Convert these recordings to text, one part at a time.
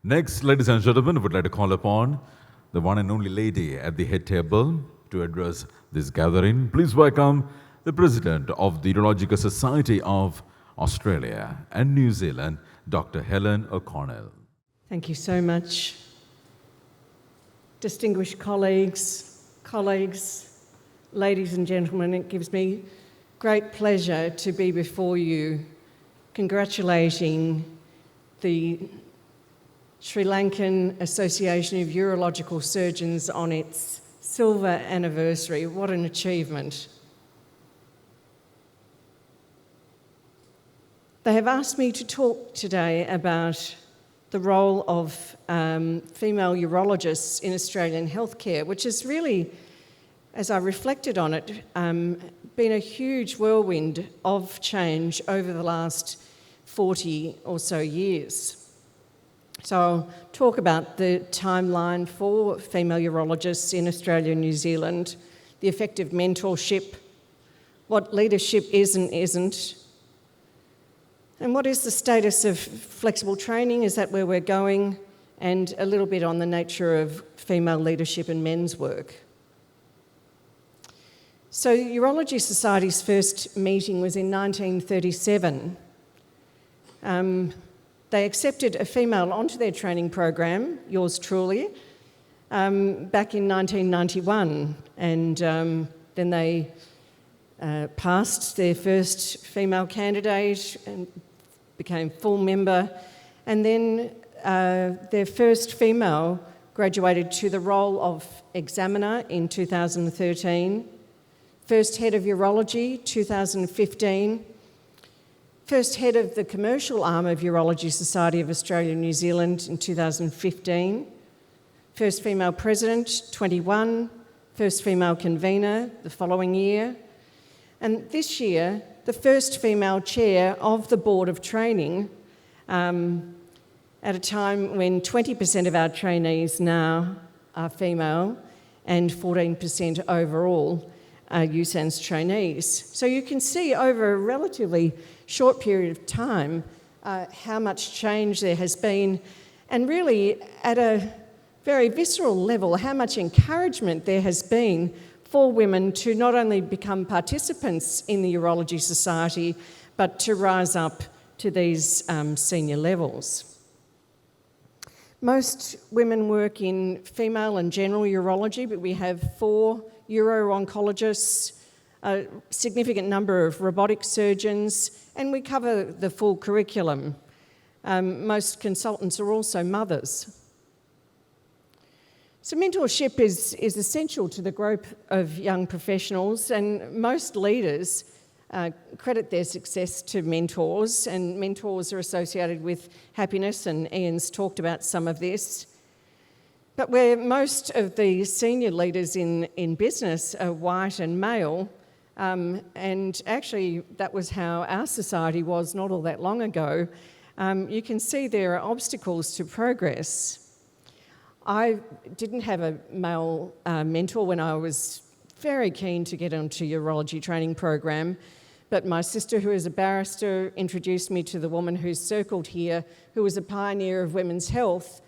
Next, ladies and gentlemen, I would like to call upon the one and only lady at the head table to address this gathering. Please welcome the President of the Urological Society of Australia and New Zealand, Dr. Helen O'Connell. Thank you so much. Distinguished colleagues, ladies and gentlemen, it gives me great pleasure to be before you congratulating the Sri Lankan Association of Urological Surgeons on its silver anniversary. What an achievement. They have asked me to talk today about the role of female urologists in Australian healthcare, which has really, as I reflected on it, been a huge whirlwind of change over the last 40 or so years. So I'll talk about the timeline for female urologists in Australia and New Zealand, the effective mentorship, what leadership is and isn't, and what is the status of flexible training, is that where we're going, and a little bit on the nature of female leadership and men's work. So Urology Society's first meeting was in 1937. They accepted a female onto their training program, yours truly, back in 1991, and then they passed their first female candidate and became full member, and then their first female graduated to the role of examiner in 2013, first head of urology 2015, first head of the commercial arm of Urology Society of Australia and New Zealand in 2015, first female president 21, first female convener the following year, and this year the first female chair of the Board of Training at a time when 20% of our trainees now are female and 14% overall are USANS trainees. So you can see over a relatively short period of time how much change there has been, and really at a very visceral level how much encouragement there has been for women to not only become participants in the Urology Society but to rise up to these senior levels. Most women work in female and general urology, but we have 4 uro-oncologists, a significant number of robotic surgeons, and we cover the full curriculum. Most consultants are also mothers. So mentorship is essential to the growth of young professionals, and most leaders credit their success to mentors, and mentors are associated with happiness, and Ian's talked about some of this. But where most of the senior leaders in business are white and male, and actually that was how our society was not all that long ago, you can see there are obstacles to progress. I didn't have a male mentor when I was very keen to get onto urology training program, but my sister, who is a barrister, introduced me to the woman who's circled here, who was a pioneer of women's health,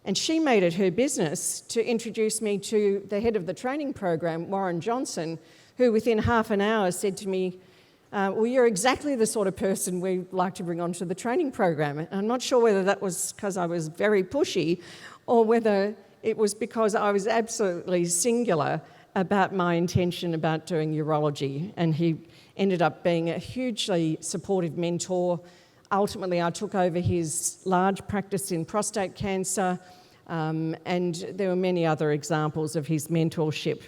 and she made it her business to introduce me to the head of the training program, Warren Johnson, who within half an hour said to me, well, you're exactly the sort of person we'd like to bring onto the training program. And I'm not sure whether that was because I was very pushy or whether it was because I was absolutely singular about my intention about doing urology. And he ended up being a hugely supportive mentor. Ultimately, I took over his large practice in prostate cancer, and there were many other examples of his mentorship.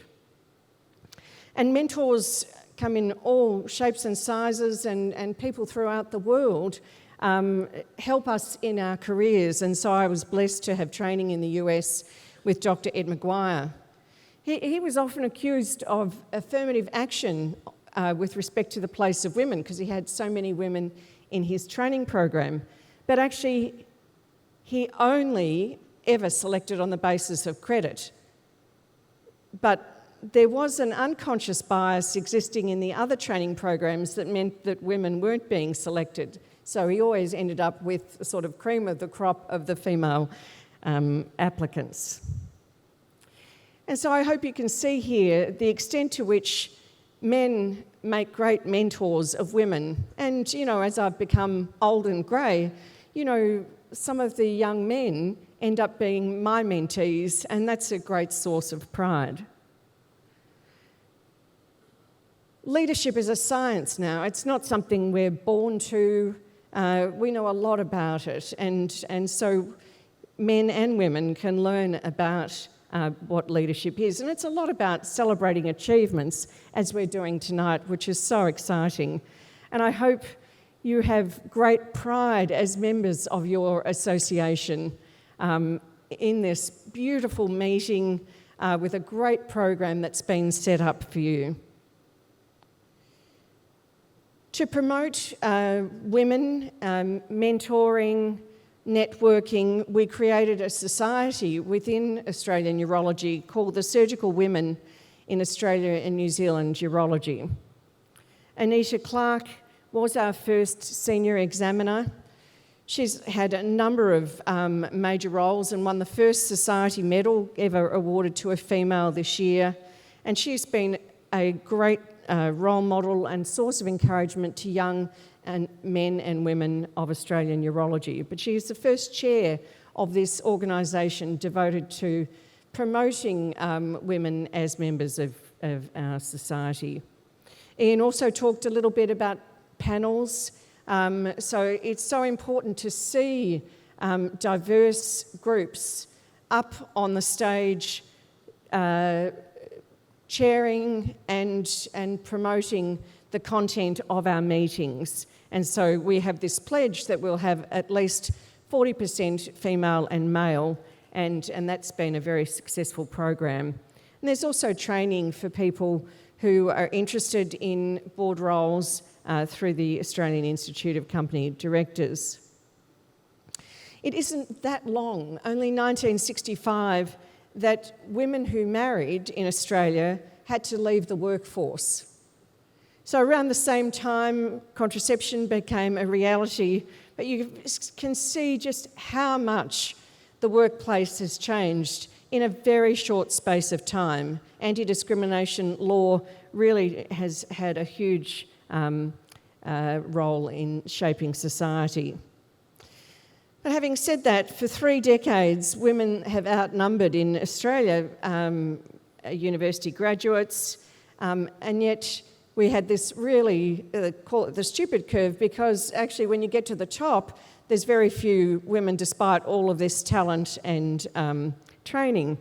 And mentors come in all shapes and sizes, and people throughout the world help us in our careers. And so I was blessed to have training in the US with Dr. Ed McGuire. He was often accused of affirmative action with respect to the place of women because he had so many women in his training program. But actually, he only ever selected on the basis of credit. But there was an unconscious bias existing in the other training programs that meant that women weren't being selected So he always ended up with the sort of cream of the crop of the female applicants. And so I hope you can see here the extent to which men make great mentors of women. And, you know, as I've become old and grey, you know, some of the young men end up being my mentees, and that's a great source of pride. Leadership is a science now. It's not something we're born to. We know a lot about it, and so men and women can learn about what leadership is. And it's a lot about celebrating achievements, as we're doing tonight, which is so exciting. And I hope you have great pride as members of your association in this beautiful meeting with a great program that's been set up for you. To promote women, mentoring, networking, we created a society within Australian Urology called the Surgical Women in Australia and New Zealand Urology. Anita Clark was our first senior examiner. She's had a number of major roles and won the first society medal ever awarded to a female this year. And she's been a great role model and source of encouragement to young and men and women of Australian urology. But she is the first chair of this organisation devoted to promoting women as members of our society. Ian also talked a little bit about panels. So it's so important to see diverse groups up on the stage chairing and promoting the content of our meetings. And so we have this pledge that we'll have at least 40% female and male, and that's been a very successful program. And there's also training for people who are interested in board roles through the Australian Institute of Company Directors. It isn't that long, only 1965, that women who married in Australia had to leave the workforce. So around the same time, contraception became a reality, but you can see just how much the workplace has changed in a very short space of time. Anti-discrimination law really has had a huge role in shaping society. But having said that, for 3 decades, women have outnumbered in Australia university graduates, and yet we had this really, call it the stupid curve, because actually when you get to the top, there's very few women despite all of this talent and training.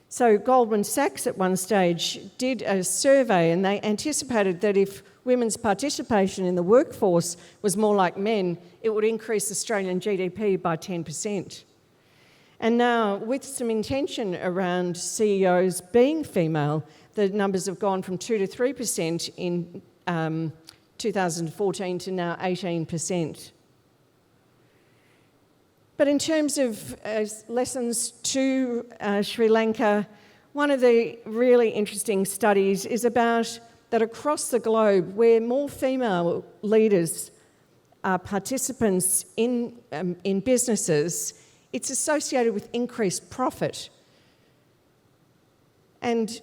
So Goldman Sachs at one stage did a survey, and they anticipated that if women's participation in the workforce was more like men, it would increase Australian GDP by 10%. And now, with some intention around CEOs being female, the numbers have gone from 2 to 3% in 2014 to now 18%. But in terms of lessons to Sri Lanka, one of the really interesting studies is about that across the globe, where more female leaders are participants in businesses, it's associated with increased profit. And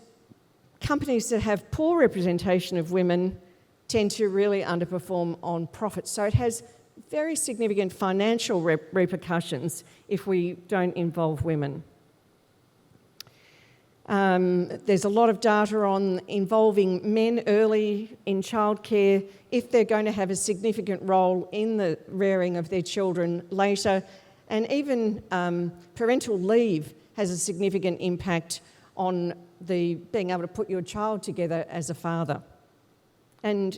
companies that have poor representation of women tend to really underperform on profit. So it has very significant financial repercussions if we don't involve women. There's a lot of data on involving men early in childcare if they're going to have a significant role in the rearing of their children later. And even parental leave has a significant impact on being able to put your child together as a father. And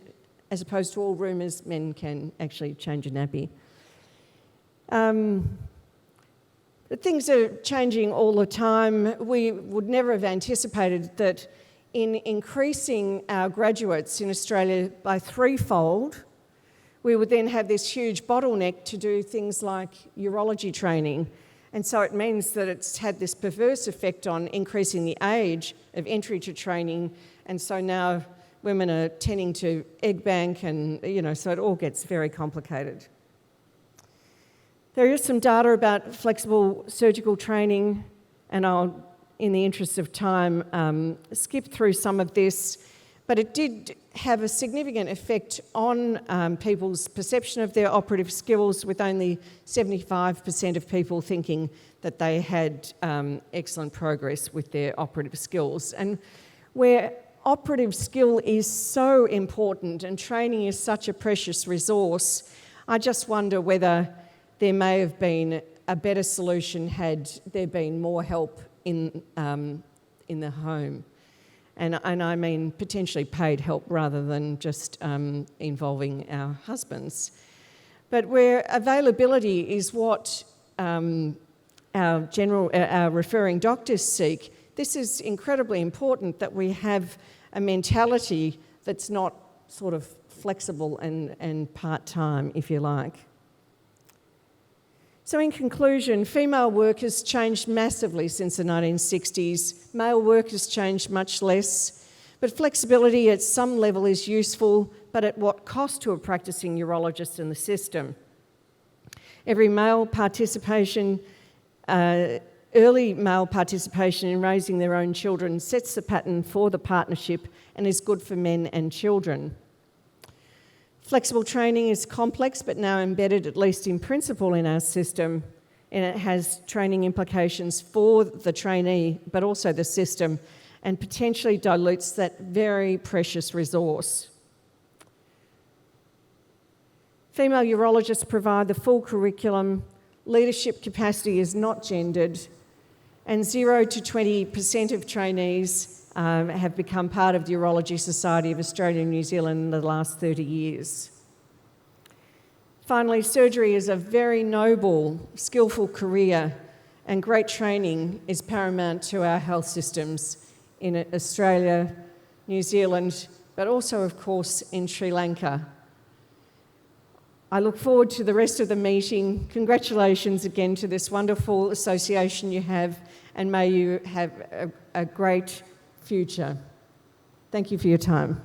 as opposed to all rumours, men can actually change a nappy. But things are changing all the time. We would never have anticipated that in increasing our graduates in Australia by 3-fold, we would then have this huge bottleneck to do things like urology training. And so it means that it's had this perverse effect on increasing the age of entry to training. And so now women are tending to egg bank and, so it all gets very complicated. There is some data about flexible surgical training, and I'll, in the interest of time, skip through some of this, but it did have a significant effect on people's perception of their operative skills, with only 75% of people thinking that they had excellent progress with their operative skills. And where operative skill is so important and training is such a precious resource, I just wonder whether there may have been a better solution had there been more help in the home. And I mean potentially paid help rather than just involving our husbands. But where availability is what our referring doctors seek, this is incredibly important, that we have a mentality that's not sort of flexible and part-time, if you like. So in conclusion, female work has changed massively since the 1960s. Male work has changed much less, but flexibility at some level is useful, but at what cost to a practicing urologist in the system? Early male participation in raising their own children sets the pattern for the partnership and is good for men and children. Flexible training is complex, but now embedded, at least in principle, in our system, and it has training implications for the trainee, but also the system, and potentially dilutes that very precious resource. Female urologists provide the full curriculum, leadership capacity is not gendered, and 0 to 20% of trainees have become part of the Urology Society of Australia and New Zealand in the last 30 years. Finally, surgery is a very noble, skillful career, and great training is paramount to our health systems in Australia, New Zealand, but also, of course, in Sri Lanka. I look forward to the rest of the meeting. Congratulations again to this wonderful association you have, and may you have a great future. Thank you for your time.